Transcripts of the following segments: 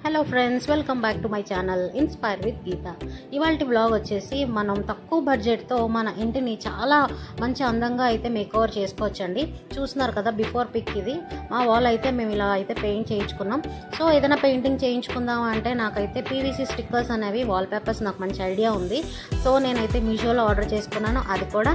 Hello friends, welcome back to my channel inspire with Geetha. ఇవాల్టి blog వచ్చేసి మనం తక్కువ బడ్జెట్తో మన ఇంటిని చాలా మంచి అందంగా అయితే మేకోవర్ చేసుకోవచ్చండి. చూస్తున్నారు కదా బిఫోర్ పిక్. ఇది మా వాల్ అయితే మేము ఇలా అయితే పెయింట్ చేయించుకున్నాం. సో ఏదైనా పెయింటింగ్ చేయించుకుందాం అంటే నాకైతే పీవీసీ స్టిక్కర్స్ అనేవి వాల్ పేపర్స్ నాకు మంచి ఐడియా ఉంది. సో నేనైతే మీషోలో ఆర్డర్ చేసుకున్నాను. అది కూడా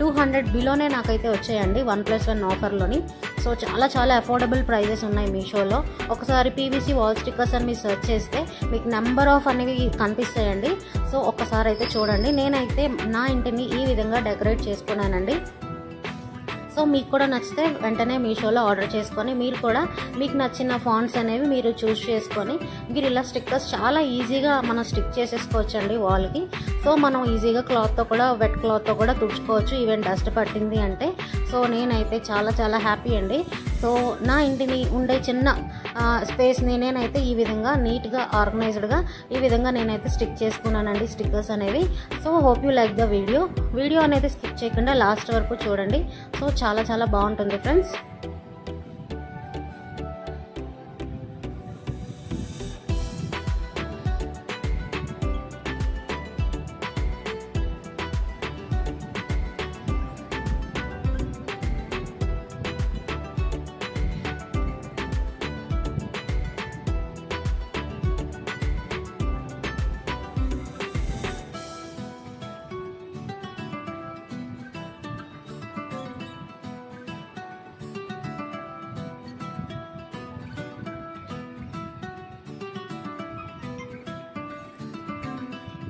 200 బిలోనే నాకైతే వచ్చాయండి 1+1 ఆఫర్లోని. సో చాలా అఫోర్డబుల్ ప్రైజెస్ ఉన్నాయి మీషోలో. ఒకసారి పీవీసీ వాల్ స్టిక్కర్స్ అని మీరు సెర్చ్ చేస్తే మీకు నెంబర్ ఆఫ్ అనేవి కనిపిస్తాయండి. సో ఒక్కసారి అయితే చూడండి. నేనైతే నా ఇంటిని ఈ విధంగా డెకరేట్ చేసుకున్నానండి. సో మీకు కూడా నచ్చితే వెంటనే మీషోలో ఆర్డర్ చేసుకొని మీరు కూడా మీకు నచ్చిన ఫాంట్స్ అనేవి మీరు చూస్ చేసుకొని మీరు ఇలా స్టిక్కర్స్ చాలా ఈజీగా మనం స్టిక్ చేసేసుకోవచ్చండి వాల్కి. సో మనం ఈజీగా క్లాత్తో కూడా వెట్ క్లాత్తో కూడా తుడుచుకోవచ్చు ఈవెన్ డస్ట్ పట్టింది అంటే. సో నేనైతే చాలా హ్యాపీ అండి. సో నా ఇంటిని ఉండే చిన్న స్పేస్ని నేనైతే ఈ విధంగా నీట్గా ఆర్గనైజ్డ్గా ఈ విధంగా నేనైతే స్టిక్ చేసుకున్నానండి స్టిక్కర్స్ అనేవి. So hope you like the video అనేది స్కిప్ చేయకుండా లాస్ట్ వరకు చూడండి. సో చాలా బాగుంటుంది ఫ్రెండ్స్.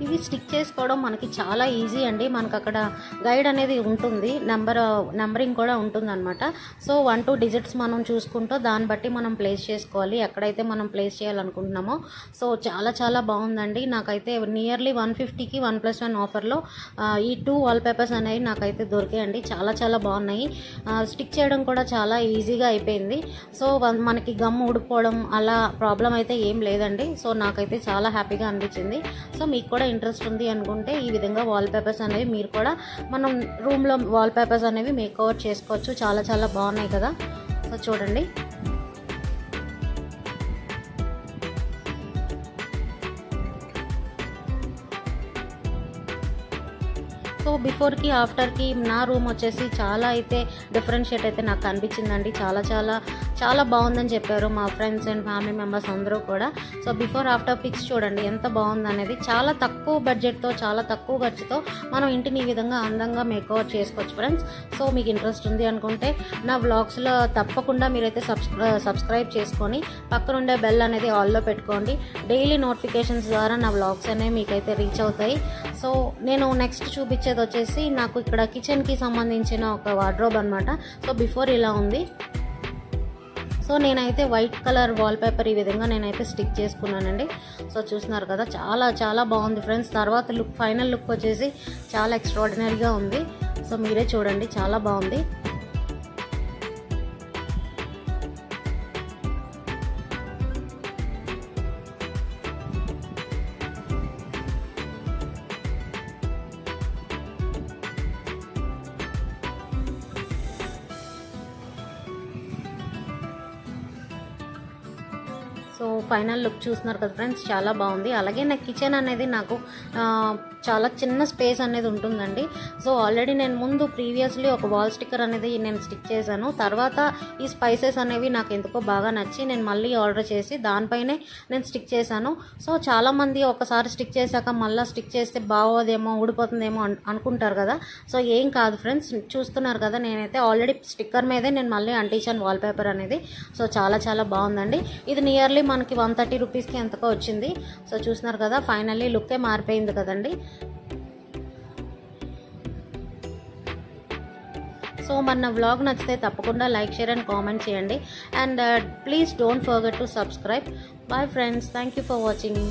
ఇవి స్టిక్ చేసుకోవడం మనకి చాలా ఈజీ అండి. మనకు అక్కడ గైడ్ అనేది ఉంటుంది, నెంబరింగ్ కూడా ఉంటుంది అనమాట. సో 1-2 డిజిట్స్ మనం చూసుకుంటూ దాన్ని బట్టి మనం ప్లేస్ చేసుకోవాలి ఎక్కడైతే మనం ప్లేస్ చేయాలనుకుంటున్నామో. సో చాలా బాగుందండి. నాకైతే నియర్లీ 150కి 1+1 ఆఫర్లో ఈ 2 వాల్ పేపర్స్ అనేవి నాకైతే దొరికాయండి. చాలా బాగున్నాయి. స్టిక్ చేయడం కూడా చాలా ఈజీగా అయిపోయింది. సో మనకి గమ్ ఊడిపోవడం అలా ప్రాబ్లం అయితే ఏం లేదండి. సో నాకైతే చాలా హ్యాపీగా అనిపించింది. సో మీకు కూడా ఇంట్రెస్ట్ ఉంది అనుకుంటే ఈ విధంగా వాల్ పేపర్స్ అనేవి మీరు కూడా మనం రూమ్లో వాల్ పేపర్స్ అనేవి మేకోవర్ చేసుకోవచ్చు. చాలా బాగున్నాయి కదా. సో చూడండి. సో బిఫోర్కి ఆఫ్టర్కి నా రూమ్ వచ్చేసి చాలా అయితే డిఫరెన్షియేట్ అయితే నాకు అనిపించిందండి. చాలా బాగుందని చెప్పారు మా ఫ్రెండ్స్ అండ్ ఫ్యామిలీ మెంబర్స్ అందరూ కూడా. సో బిఫోర్ ఆఫ్టర్ పిక్స్ చూడండి ఎంత బాగుంది అనేది. చాలా తక్కువ బడ్జెట్తో చాలా తక్కువ ఖర్చుతో మనం ఇంటిని ఈ విధంగా అందంగా మేకోవర్ చేసుకోవచ్చు ఫ్రెండ్స్. సో మీకు ఇంట్రెస్ట్ ఉంది అనుకుంటే నా వ్లాగ్స్లో తప్పకుండా మీరైతే సబ్స్క్రైబ్ చేసుకొని పక్కనుండే బెల్ అనేది ఆల్లో పెట్టుకోండి. డైలీ నోటిఫికేషన్స్ ద్వారా నా వ్లాగ్స్ అనేవి మీకైతే రీచ్ అవుతాయి. సో నేను నెక్స్ట్ చూపించేది వచ్చేసి నాకు ఇక్కడ కిచెన్కి సంబంధించిన ఒక వార్డ్రోబ్ అనమాట. సో బిఫోర్ ఇలా ఉంది. సో నేనైతే వైట్ కలర్ వాల్ పేపర్ ఈ విధంగా నేనైతే స్టిక్ చేసుకున్నానండి. సో చూస్తున్నారు కదా చాలా బాగుంది ఫ్రెండ్స్. తర్వాత ఫైనల్ లుక్ వచ్చేసి చాలా ఎక్స్ట్రాడినరీగా ఉంది. సో మీరే చూడండి, చాలా బాగుంది. సో ఫైనల్ లుక్ చూస్తున్నారు కదా ఫ్రెండ్స్, చాలా బాగుంది. అలాగే నా కిచెన్ అనేది నాకు చాలా చిన్న స్పేస్ అనేది ఉంటుందండి. సో ఆల్రెడీ నేను ముందు ప్రీవియస్లీ ఒక వాల్ స్టిక్కర్ అనేది నేను స్టిక్ చేశాను. తర్వాత ఈ స్పైసెస్ అనేవి నాకు ఎందుకో బాగా నచ్చి నేను మళ్ళీ ఆర్డర్ చేసి దానిపైనే నేను స్టిక్ చేశాను. సో చాలామంది ఒకసారి స్టిక్ చేశాక మళ్ళీ స్టిక్ చేస్తే బాగోదేమో ఊడిపోతుందేమో అనుకుంటారు కదా. సో ఏం కాదు ఫ్రెండ్స్, చూస్తున్నారు కదా నేనైతే ఆల్రెడీ స్టిక్కర్ మీదే నేను మళ్ళీ అంటించాను వాల్ పేపర్ అనేది. సో చాలా బాగుందండి. ఇది నియర్లీ మనకి 130 రూపీస్కి ఎంతకో వచ్చింది. సో చూస్తున్నారు కదా ఫైనల్లీ లుక్కే మారిపోయింది కదండి. సో మన వ్లాగ్ నచ్చితే తప్పకుండా లైక్, షేర్ అండ్ కామెంట్ చేయండి. And please don't forget to subscribe. Bye friends, thank you for watching.